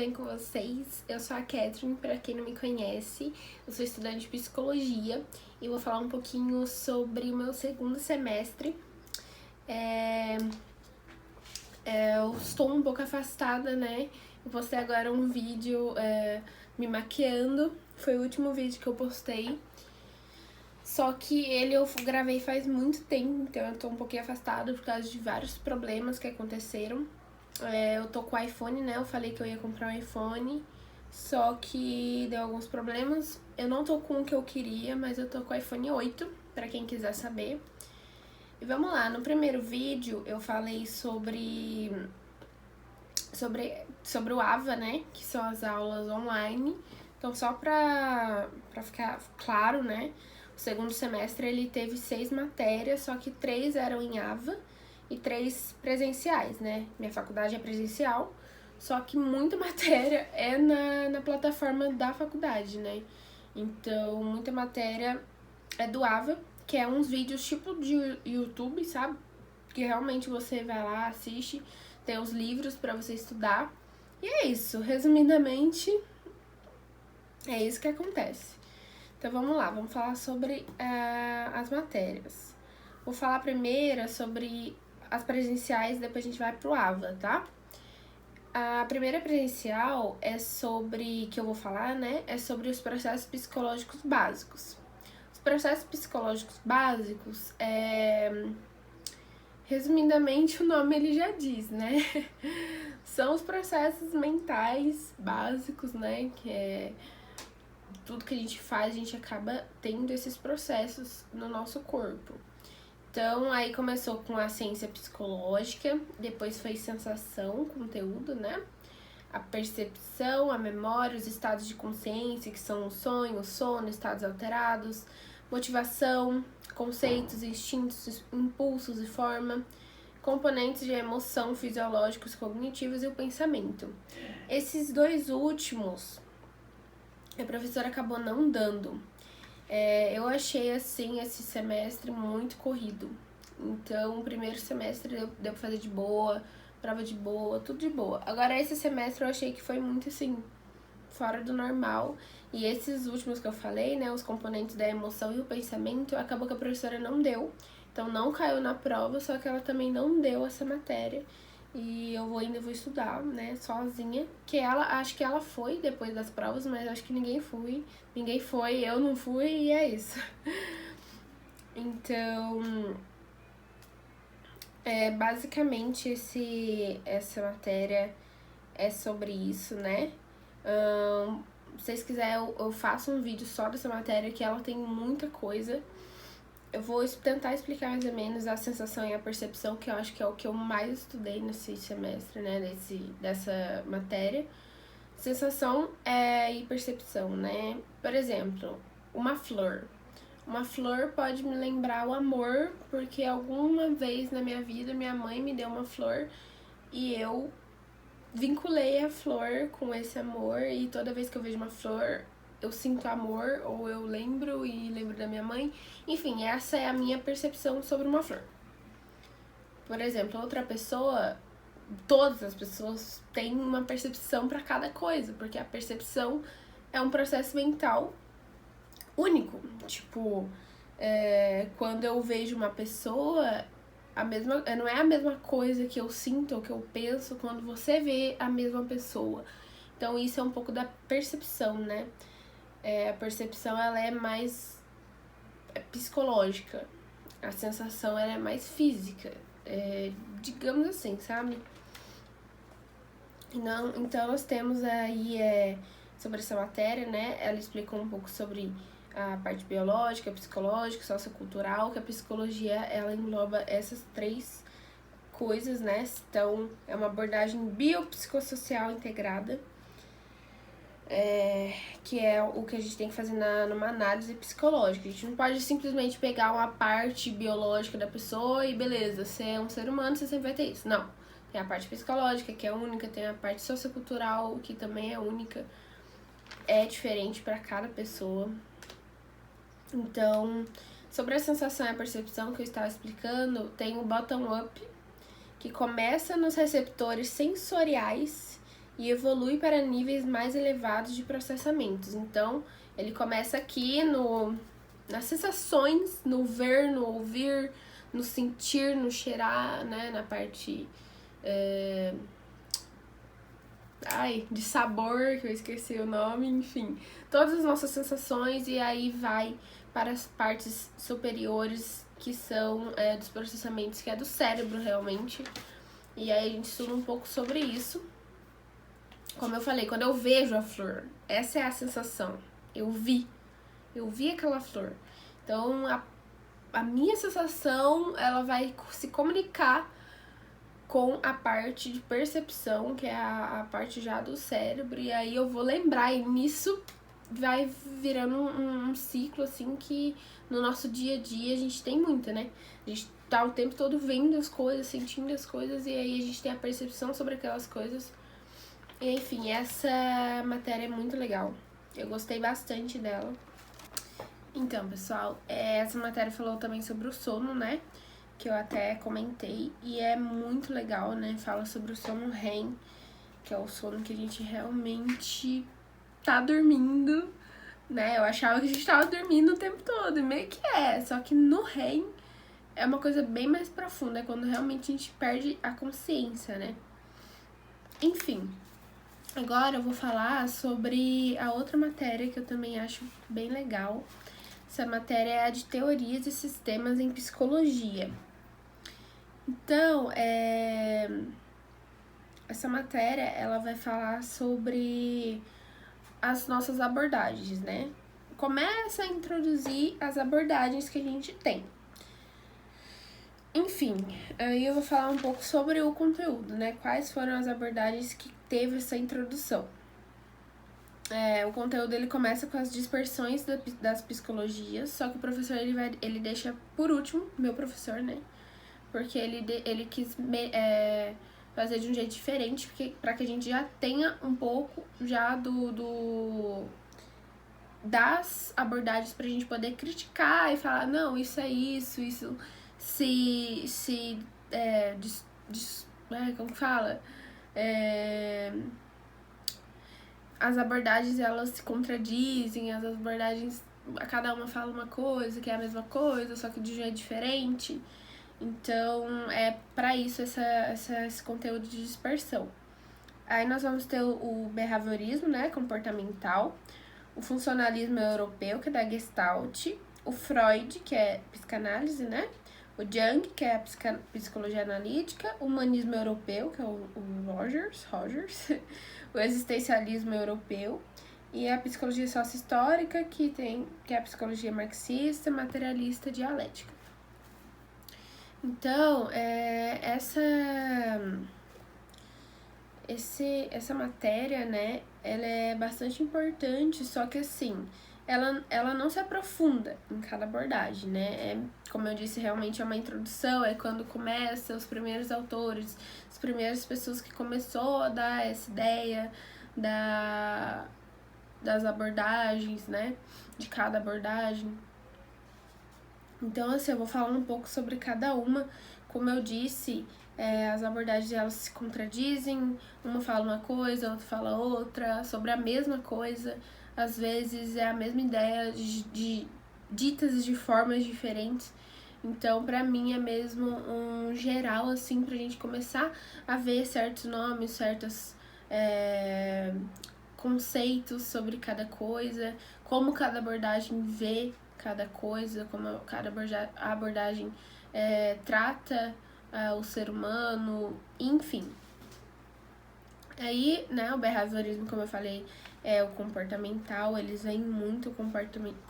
bem com vocês? Eu sou a Catherine, para quem não me conhece, eu sou estudante de psicologia e vou falar um pouquinho sobre o meu segundo semestre. Eu estou um pouco afastada, né? Eu postei agora um vídeo me maquiando, foi o último vídeo que eu postei. Só que eu gravei faz muito tempo, então eu tô um pouquinho afastada por causa de vários problemas que aconteceram. Eu tô com o iPhone, né? Eu falei que eu ia comprar um iPhone, só que deu alguns problemas. Eu não tô com o que eu queria, mas eu tô com o iPhone 8, pra quem quiser saber. E vamos lá, no primeiro vídeo eu falei sobre o AVA, né? Que são as aulas online. Então, só pra ficar claro, né? O segundo semestre ele teve 6 matérias, só que 3 eram em AVA e 3 presenciais, né? Minha faculdade é presencial, só que muita matéria é na plataforma da faculdade, né? Então, muita matéria é do AVA, que é uns vídeos tipo de YouTube, sabe? Que realmente você vai lá, assiste, tem os livros pra você estudar. E é isso, resumidamente, é isso que acontece. Então vamos lá, vamos falar sobre as matérias. Vou falar primeiro sobre as presenciais, depois a gente vai pro AVA, tá? A primeira presencial é sobre, que eu vou falar, né? É sobre os processos psicológicos básicos. Os processos psicológicos básicos, resumidamente o nome ele já diz, né? São os processos mentais básicos, né? Que é tudo que a gente faz, a gente acaba tendo esses processos no nosso corpo. Então, aí começou com a ciência psicológica, depois foi sensação, conteúdo, né? A percepção, a memória, os estados de consciência, que são o sonho, o sono, estados alterados, motivação, conceitos, instintos, impulsos e forma, componentes de emoção, fisiológicos, cognitivos e o pensamento. Esses dois últimos, a professora acabou não dando. Eu achei, assim, esse semestre muito corrido. Então, o primeiro semestre deu pra fazer de boa, prova de boa, tudo de boa. Agora, esse semestre eu achei que foi muito, assim, fora do normal. E esses últimos que eu falei, né, os componentes da emoção e o pensamento, acabou que a professora não deu. Então, não caiu na prova, só que ela também não deu essa matéria. E eu ainda vou estudar, né, sozinha. Que acho que ela foi depois das provas, mas acho que ninguém foi, eu não fui e é isso. Então, basicamente essa matéria é sobre isso, né? Se vocês quiserem, eu faço um vídeo só dessa matéria, que ela tem muita coisa. Eu vou tentar explicar mais ou menos a sensação e a percepção, que eu acho que é o que eu mais estudei nesse semestre, né, dessa matéria. Sensação e percepção, né? Por exemplo, uma flor. Uma flor pode me lembrar o amor, porque alguma vez na minha vida minha mãe me deu uma flor e eu vinculei a flor com esse amor, e toda vez que eu vejo uma flor eu sinto amor, ou eu lembro da minha mãe. Enfim, essa é a minha percepção sobre uma flor. Por exemplo, outra pessoa, todas as pessoas têm uma percepção para cada coisa, porque a percepção é um processo mental único. Tipo, quando eu vejo uma pessoa, não é a mesma coisa que eu sinto ou que eu penso quando você vê a mesma pessoa. Então isso é um pouco da percepção, né? A percepção ela é mais psicológica, a sensação ela é mais física, digamos assim, sabe? Então nós temos aí sobre essa matéria, né? Ela explicou um pouco sobre a parte biológica, psicológica, sociocultural, que a psicologia ela engloba essas 3 coisas, né? Então é uma abordagem biopsicossocial integrada, que é o que a gente tem que fazer numa análise psicológica. A gente não pode simplesmente pegar uma parte biológica da pessoa e beleza, você é um ser humano, você sempre vai ter isso. Não. Tem a parte psicológica, que é única, tem a parte sociocultural, que também é única. É diferente para cada pessoa. Então, sobre a sensação e a percepção que eu estava explicando, tem o bottom-up, que começa nos receptores sensoriais e evolui para níveis mais elevados de processamentos. Então, ele começa aqui nas sensações, no ver, no ouvir, no sentir, no cheirar, né, na parte de sabor, que eu esqueci o nome, enfim, todas as nossas sensações, e aí vai para as partes superiores, que são dos processamentos, que é do cérebro realmente, e aí a gente estuda um pouco sobre isso. Como eu falei, quando eu vejo a flor, essa é a sensação, eu vi aquela flor, então a minha sensação, ela vai se comunicar com a parte de percepção, que é a parte já do cérebro, e aí eu vou lembrar, e nisso vai virando um ciclo, assim, que no nosso dia a dia a gente tem muito, né? A gente tá o tempo todo vendo as coisas, sentindo as coisas, e aí a gente tem a percepção sobre aquelas coisas. E, enfim, essa matéria é muito legal. Eu gostei bastante dela. Então, pessoal, essa matéria falou também sobre o sono, né? Que eu até comentei, e é muito legal, né? Fala sobre o sono REM, que é o sono que a gente realmente tá dormindo, né? Eu achava que a gente tava dormindo o tempo todo, e meio que só que no REM é uma coisa bem mais profunda, é quando realmente a gente perde a consciência, né? Enfim, agora eu vou falar sobre a outra matéria que eu também acho bem legal. Essa matéria é a de teorias e sistemas em psicologia. Então, essa matéria, ela vai falar sobre as nossas abordagens, né? Começa a introduzir as abordagens que a gente tem. Enfim, aí eu vou falar um pouco sobre o conteúdo, né? Quais foram as abordagens que teve essa introdução. O conteúdo, ele começa com as dispersões das psicologias, só que o professor, ele deixa por último, meu professor, né? Porque ele quis fazer de um jeito diferente, para que a gente já tenha um pouco já das abordagens pra gente poder criticar e falar, não, isso é isso como que fala? As abordagens, elas se contradizem, as abordagens, cada uma fala uma coisa, que é a mesma coisa, só que de um jeito diferente. Então, é para isso esse conteúdo de dispersão. Aí nós vamos ter o behaviorismo, né, comportamental, o funcionalismo europeu, que é da Gestalt, o Freud, que é psicanálise, né, o Jung, que é a psicologia analítica, o humanismo europeu, que é o Rogers, o existencialismo europeu, e a psicologia sócio-histórica, que é a psicologia marxista, materialista, dialética. Então, essa matéria, né, ela é bastante importante, só que assim, ela não se aprofunda em cada abordagem, né? Como eu disse, realmente é uma introdução, é quando começa os primeiros autores, as primeiras pessoas que começou a dar essa ideia das abordagens, né? De cada abordagem. Então, assim, eu vou falar um pouco sobre cada uma. Como eu disse, as abordagens, elas se contradizem, uma fala uma coisa, outra fala outra, sobre a mesma coisa. Às vezes é a mesma ideia ditas de formas diferentes. Então, pra mim, é mesmo um geral, assim, pra gente começar a ver certos nomes, certos conceitos sobre cada coisa, como cada abordagem vê cada coisa, como cada abordagem trata o ser humano, enfim. Aí, né, o behaviorismo, como eu falei, é o comportamental, eles veem muito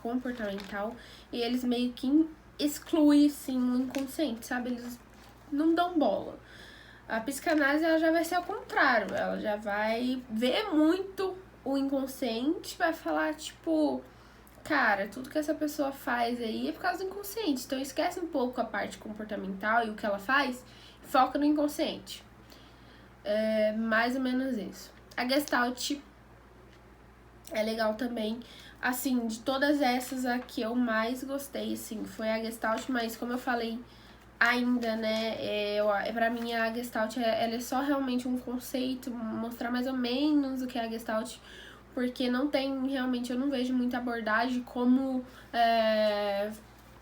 comportamental e eles meio que excluem, assim, o inconsciente, sabe? Eles não dão bola. A psicanálise, ela já vai ser ao contrário, ela já vai ver muito o inconsciente, vai falar, tipo, cara, tudo que essa pessoa faz aí é por causa do inconsciente. Então esquece um pouco a parte comportamental e o que ela faz, foca no inconsciente. É mais ou menos isso. A Gestalt é legal também. Assim, de todas essas, a que eu mais gostei, assim, foi a Gestalt, mas como eu falei ainda, né, pra mim a Gestalt, ela é só realmente um conceito, mostrar mais ou menos o que é a Gestalt, porque não tem, realmente, eu não vejo muita abordagem como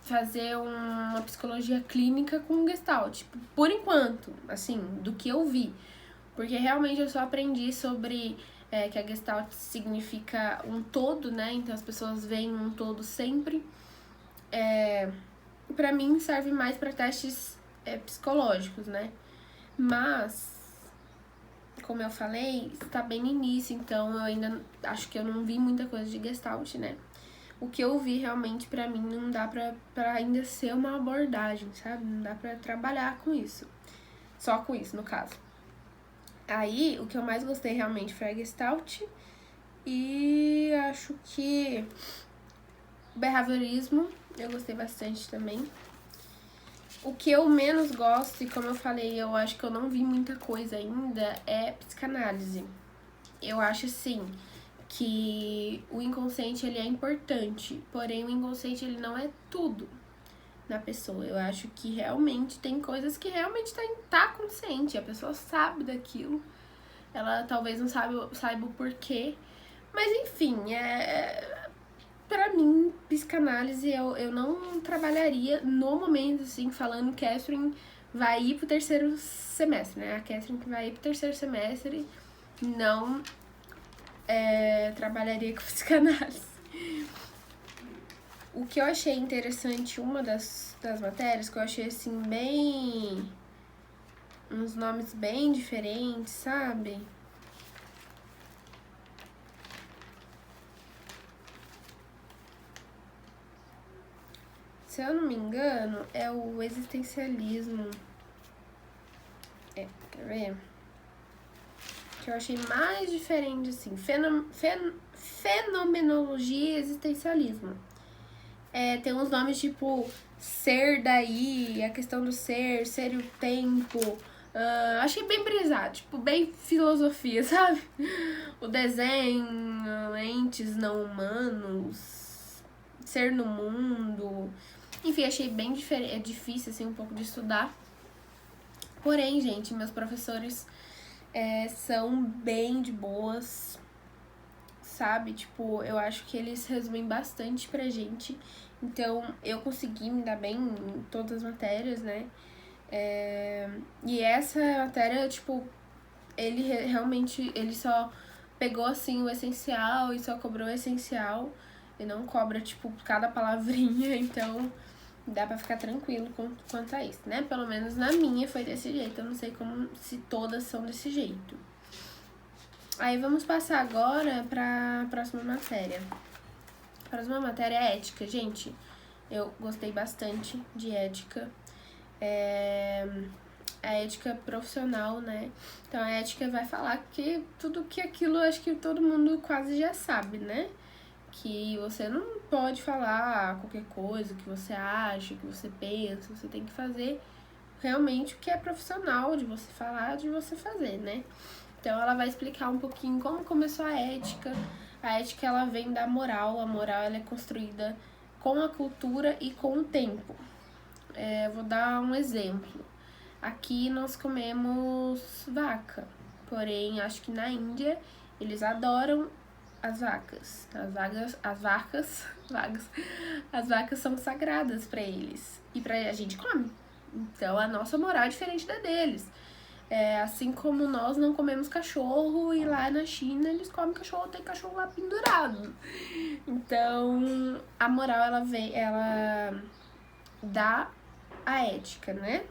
fazer uma psicologia clínica com Gestalt, por enquanto, assim, do que eu vi, porque realmente eu só aprendi sobre que a Gestalt significa um todo, né, então as pessoas veem um todo sempre, pra mim serve mais pra testes psicológicos, né? Mas, como eu falei, está bem no início, então eu ainda acho que eu não vi muita coisa de Gestalt, né? O que eu vi realmente pra mim não dá pra ainda ser uma abordagem, sabe? Não dá pra trabalhar com isso. Só com isso, no caso. Aí, o que eu mais gostei realmente foi a Gestalt. E acho que behaviorismo eu gostei bastante também. O que eu menos gosto, e como eu falei, eu acho que eu não vi muita coisa ainda, é psicanálise. Eu acho, assim, que o inconsciente, ele é importante, porém o inconsciente, ele não é tudo na pessoa. Eu acho que realmente tem coisas que realmente tá consciente, a pessoa sabe daquilo, ela talvez não saiba o porquê, mas enfim, pra mim, psicanálise eu não trabalharia no momento, assim, falando que Catherine vai ir pro terceiro semestre, né? A Catherine que vai ir pro terceiro semestre não trabalharia com psicanálise. O que eu achei interessante, uma das matérias, que eu achei, assim, bem... uns nomes bem diferentes, sabe? Se eu não me engano, é o existencialismo. Quer ver? Que eu achei mais diferente, assim, fenomenologia e existencialismo. Tem uns nomes tipo ser daí, a questão do ser e o tempo. Achei bem brisado, tipo, bem filosofia, sabe? O desenho, entes não humanos, ser no mundo. Enfim, achei bem diferente, é difícil, assim, um pouco de estudar. Porém, gente, meus professores são bem de boas, sabe? Tipo, eu acho que eles resumem bastante pra gente. Então, eu consegui me dar bem em todas as matérias, né? E essa matéria, tipo, ele realmente, ele só pegou, assim, o essencial e só cobrou o essencial. E não cobra, tipo, cada palavrinha, então dá pra ficar tranquilo quanto a isso, né? Pelo menos na minha foi desse jeito, eu não sei como se todas são desse jeito. Aí vamos passar agora pra próxima matéria. A próxima matéria é ética, gente. Eu gostei bastante de ética. A ética profissional, né? Então a ética vai falar que tudo que aquilo acho que todo mundo quase já sabe, né? Que você não pode falar qualquer coisa que você acha, que você pensa, você tem que fazer realmente o que é profissional de você falar, de você fazer, né? Então ela vai explicar um pouquinho como começou a ética. A ética ela vem da moral, a moral ela é construída com a cultura e com o tempo. Vou dar um exemplo. Aqui nós comemos vaca, porém acho que na Índia eles adoram as vacas. As vacas são sagradas para eles e a gente come. Então a nossa moral é diferente da deles. Assim como nós não comemos cachorro e lá na China eles comem cachorro, tem cachorro lá pendurado. Então a moral ela dá a ética, né?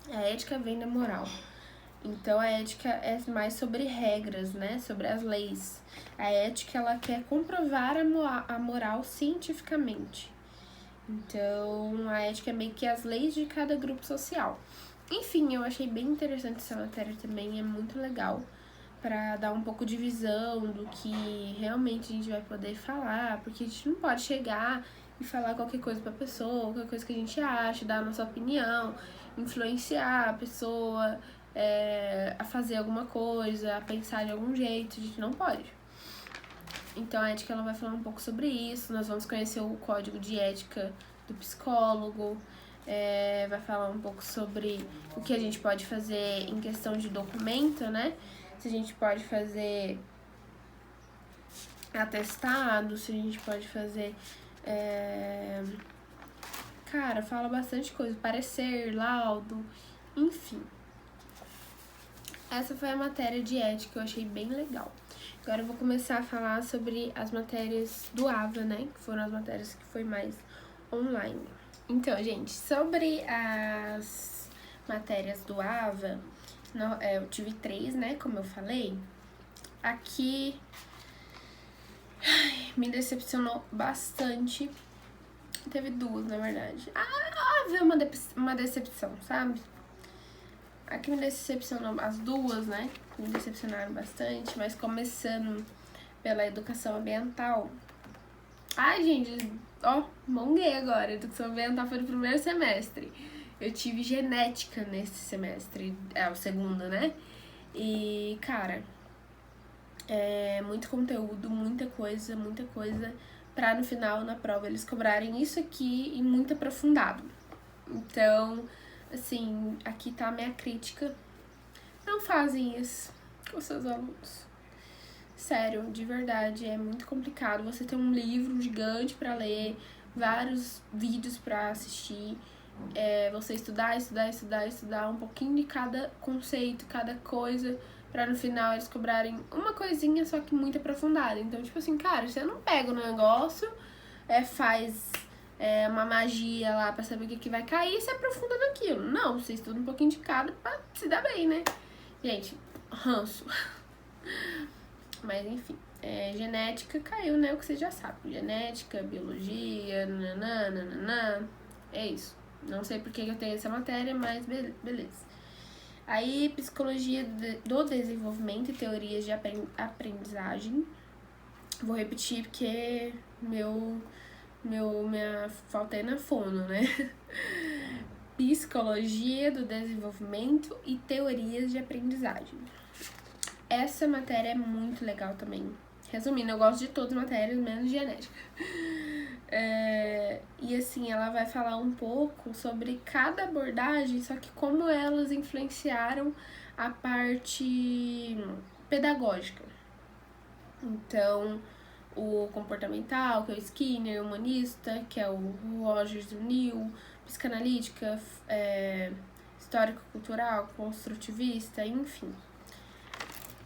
A ética vem da moral. Então a ética é mais sobre regras, né? Sobre as leis. A ética ela quer comprovar a moral cientificamente. Então a ética é meio que as leis de cada grupo social. Enfim, eu achei bem interessante essa matéria também, é muito legal para dar um pouco de visão do que realmente a gente vai poder falar, porque a gente não pode chegar e falar qualquer coisa pra pessoa, qualquer coisa que a gente acha, dar a nossa opinião, influenciar a pessoa a fazer alguma coisa, a pensar de algum jeito, a gente não pode. Então a ética ela vai falar um pouco sobre isso, nós vamos conhecer o código de ética do psicólogo, vai falar um pouco sobre o que a gente pode fazer em questão de documento, né? Se a gente pode fazer atestado, se a gente pode fazer... Cara, fala bastante coisa, parecer, laudo, enfim. Essa foi a matéria de ética que eu achei bem legal. Agora eu vou começar a falar sobre as matérias do AVA, né? Que foram as matérias que foi mais online. Então, gente, sobre as matérias do AVA, eu tive 3, né? Como eu falei. Aqui me decepcionou bastante. Teve 2, na verdade. Uma decepção, sabe? Aqui me decepcionou as 2, né? Me decepcionaram bastante, mas começando pela educação ambiental. Ai, gente, monguei agora. Educação ambiental foi no primeiro semestre. Eu tive genética nesse semestre, o segundo, né? E, cara, muito conteúdo, muita coisa, pra no final, na prova, eles cobrarem isso aqui e muito aprofundado. Então, assim, aqui tá a minha crítica. Não fazem isso com seus alunos. Sério, de verdade, é muito complicado. Você tem um livro gigante pra ler, vários vídeos pra assistir, você estudar um pouquinho de cada conceito, cada coisa, pra no final eles cobrarem uma coisinha, só que muito aprofundada. Então, tipo assim, cara, você não pega o negócio, faz uma magia lá pra saber o que vai cair e se aprofunda naquilo. Não, você estuda um pouquinho de cada pra se dar bem, né? Gente, ranço. Mas enfim, genética caiu, né? O que você já sabe. Genética, biologia, nananana. É isso. Não sei porque eu tenho essa matéria, mas beleza. Aí, psicologia do desenvolvimento e teorias de aprendizagem. Vou repetir porque minha falta é na fono, né? Psicologia do desenvolvimento e teorias de aprendizagem. Essa matéria é muito legal também. Resumindo, eu gosto de todas as matérias, menos genética. E assim, ela vai falar um pouco sobre cada abordagem, só que como elas influenciaram a parte pedagógica. Então, o comportamental, que é o Skinner, o humanista, que é o Rogers e o New, psicanalítica, histórico-cultural, construtivista, enfim.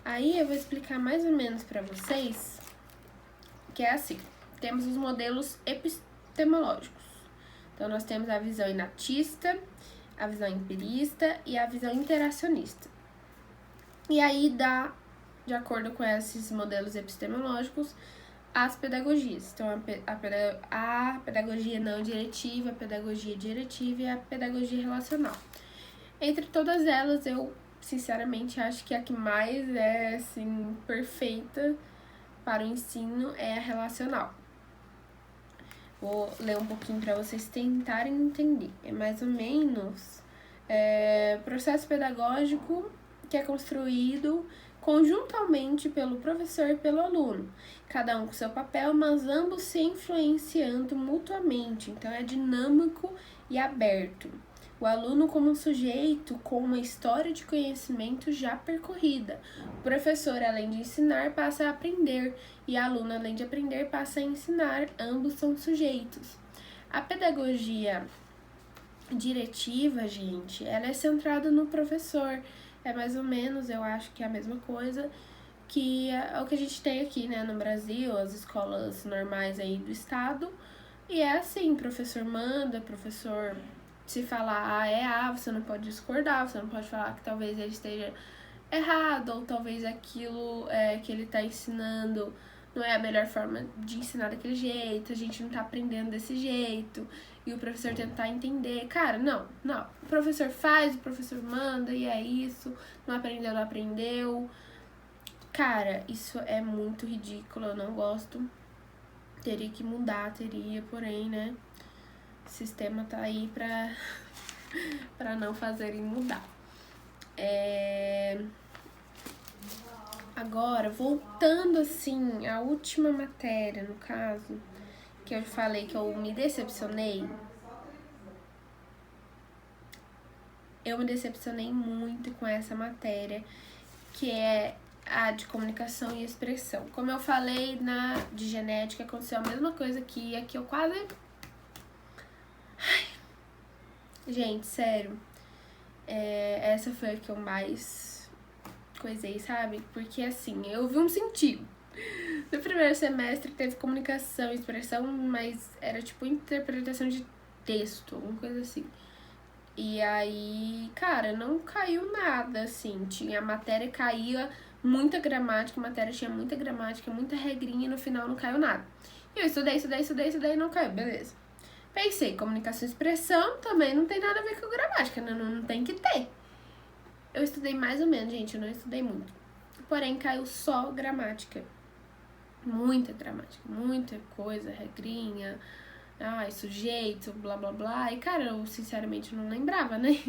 Aí eu vou explicar mais ou menos para vocês, que é assim, temos os modelos epistemológicos. Então, nós temos a visão inatista, a visão empirista e a visão interacionista. E aí dá, de acordo com esses modelos epistemológicos, as pedagogias. Então, a pedagogia não diretiva, a pedagogia diretiva e a pedagogia relacional. Entre todas elas, eu sinceramente acho que a que mais é, assim, perfeita para o ensino é a relacional. Vou ler um pouquinho para vocês tentarem entender. É mais ou menos processo pedagógico que é construído conjuntamente pelo professor e pelo aluno, cada um com seu papel, mas ambos se influenciando mutuamente. Então, é dinâmico e aberto. O aluno como um sujeito com uma história de conhecimento já percorrida. O professor, além de ensinar, passa a aprender, e o aluno, além de aprender, passa a ensinar. Ambos são sujeitos. A pedagogia diretiva, gente, ela é centrada no professor. É mais ou menos, eu acho que é a mesma coisa que é o que a gente tem aqui, né, no Brasil, as escolas normais aí do estado. E é assim, professor manda, professor... Se falar você não pode discordar, você não pode falar que talvez ele esteja errado, ou talvez aquilo que ele está ensinando não é a melhor forma de ensinar daquele jeito, a gente não tá aprendendo desse jeito, e o professor tentar entender. Cara, não. O professor faz, o professor manda, e é isso, não aprendeu. Cara, isso é muito ridículo, eu não gosto. Teria que mudar, porém, né? O sistema tá aí pra não fazerem mudar. Agora, voltando assim, a última matéria, no caso, que eu falei que eu me decepcionei, eu me decepcionei muito com essa matéria, que é a de comunicação e expressão. Como eu falei na de genética, aconteceu a mesma coisa aqui eu quase... Ai. Gente, sério, essa foi a que eu mais coisei, sabe? Porque assim, eu vi um sentido. No primeiro semestre teve comunicação e expressão, mas era tipo interpretação de texto, alguma coisa assim. E aí, cara, não caiu nada, assim. Tinha a matéria, caía muita gramática, a matéria tinha muita gramática, muita regrinha e no final não caiu nada. E eu estudei e não caiu, beleza. Pensei, comunicação e expressão também não tem nada a ver com gramática, né? Não tem que ter. Eu estudei mais ou menos, gente, eu não estudei muito. Porém, caiu só gramática. Muita gramática, muita coisa, regrinha, sujeito, blá blá blá. E cara, eu sinceramente não lembrava, né?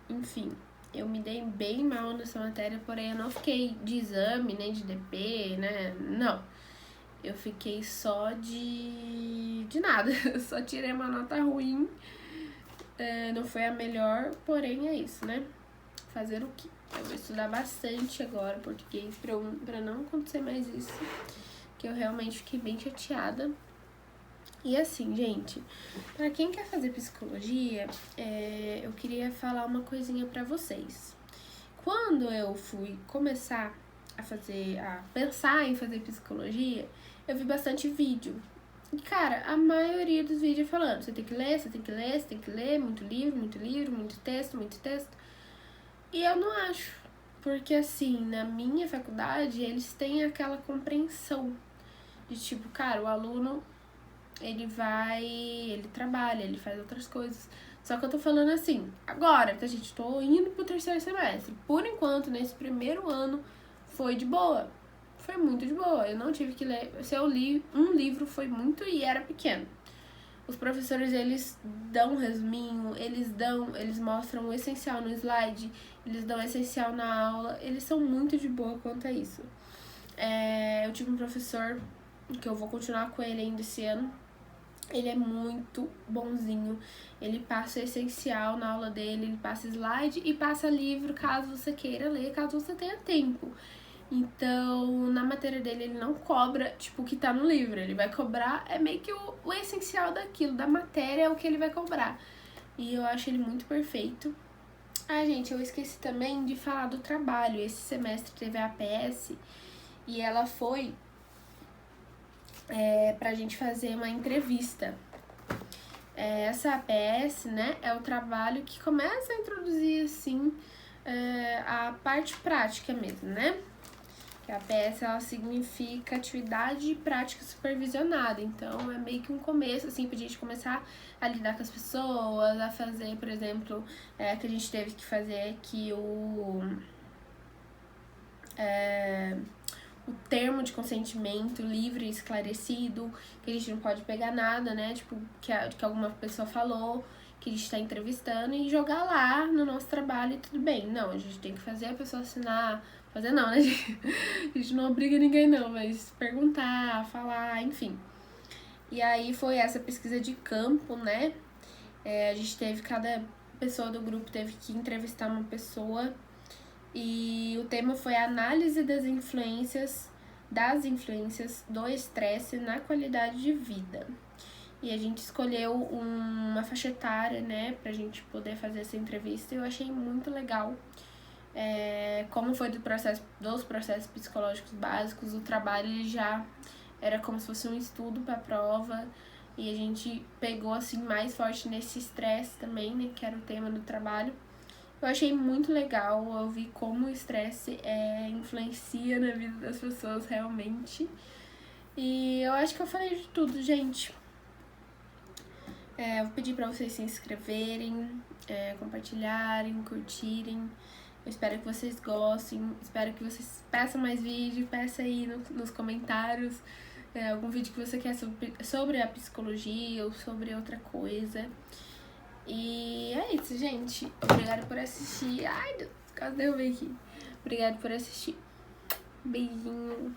Enfim, eu me dei bem mal nessa matéria, porém eu não fiquei de exame, nem de DP, né? Não. Eu fiquei só de nada, só tirei uma nota ruim. Não foi a melhor, porém é isso, né? Fazer o quê? Eu vou estudar bastante agora português pra não acontecer mais isso, que eu realmente fiquei bem chateada. E assim, gente, pra quem quer fazer psicologia, eu queria falar uma coisinha pra vocês. Quando eu fui começar a pensar em fazer psicologia, eu vi bastante vídeo. E, cara, a maioria dos vídeos falando, você tem que ler, você tem que ler, você tem que ler, muito livro, muito texto. E eu não acho, porque assim, na minha faculdade, eles têm aquela compreensão de tipo, cara, o aluno, ele trabalha, ele faz outras coisas. Só que eu tô falando assim, agora, tá, gente? Tô indo pro 3º semestre. Por enquanto, nesse primeiro ano, foi de boa. Foi muito de boa. Eu não tive que ler. Se eu li um livro, foi muito e era pequeno. Os professores, eles dão um resuminho, eles mostram o essencial no slide, eles dão o essencial na aula, eles são muito de boa quanto a isso. Eu tive um professor, que eu vou continuar com ele ainda esse ano, ele é muito bonzinho, ele passa o essencial na aula dele, ele passa slide e passa livro caso você queira ler, caso você tenha tempo. Então, na matéria dele, ele não cobra, tipo, o que tá no livro. Ele vai cobrar, meio que o essencial daquilo, da matéria é o que ele vai cobrar. E eu acho ele muito perfeito. Gente, eu esqueci também de falar do trabalho. Esse semestre teve a APS e ela foi pra gente fazer uma entrevista. Essa APS, né, é o trabalho que começa a introduzir, assim, a parte prática mesmo, né? Que a APS, ela significa atividade prática supervisionada. Então, é meio que um começo, assim, pra gente começar a lidar com as pessoas, a fazer, por exemplo, que a gente teve que fazer aqui o termo de consentimento livre e esclarecido, que a gente não pode pegar nada, né, tipo, que alguma pessoa falou, que a gente tá entrevistando e jogar lá no nosso trabalho e tudo bem. Não, a gente tem que fazer a pessoa assinar, fazer não, né, a gente não obriga ninguém não, mas perguntar, falar, enfim. E aí foi essa pesquisa de campo, né, a gente teve, cada pessoa do grupo teve que entrevistar uma pessoa e o tema foi a análise das influências do estresse na qualidade de vida. E a gente escolheu uma faixa etária, né, pra gente poder fazer essa entrevista e eu achei muito legal. Como foi dos processos psicológicos básicos, o trabalho ele já era como se fosse um estudo pra prova e a gente pegou assim mais forte nesse estresse também, né, que era o tema do trabalho. Eu achei muito legal, eu vi como o estresse influencia na vida das pessoas realmente. E eu acho que eu falei de tudo, gente. Eu vou pedir pra vocês se inscreverem, compartilharem, curtirem. Eu espero que vocês gostem, espero que vocês peçam mais vídeo, peça aí nos comentários algum vídeo que você quer sobre a psicologia ou sobre outra coisa. E é isso, gente. Obrigada por assistir. Ai, Deus, quase derrubei aqui. Obrigada por assistir. Beijinho.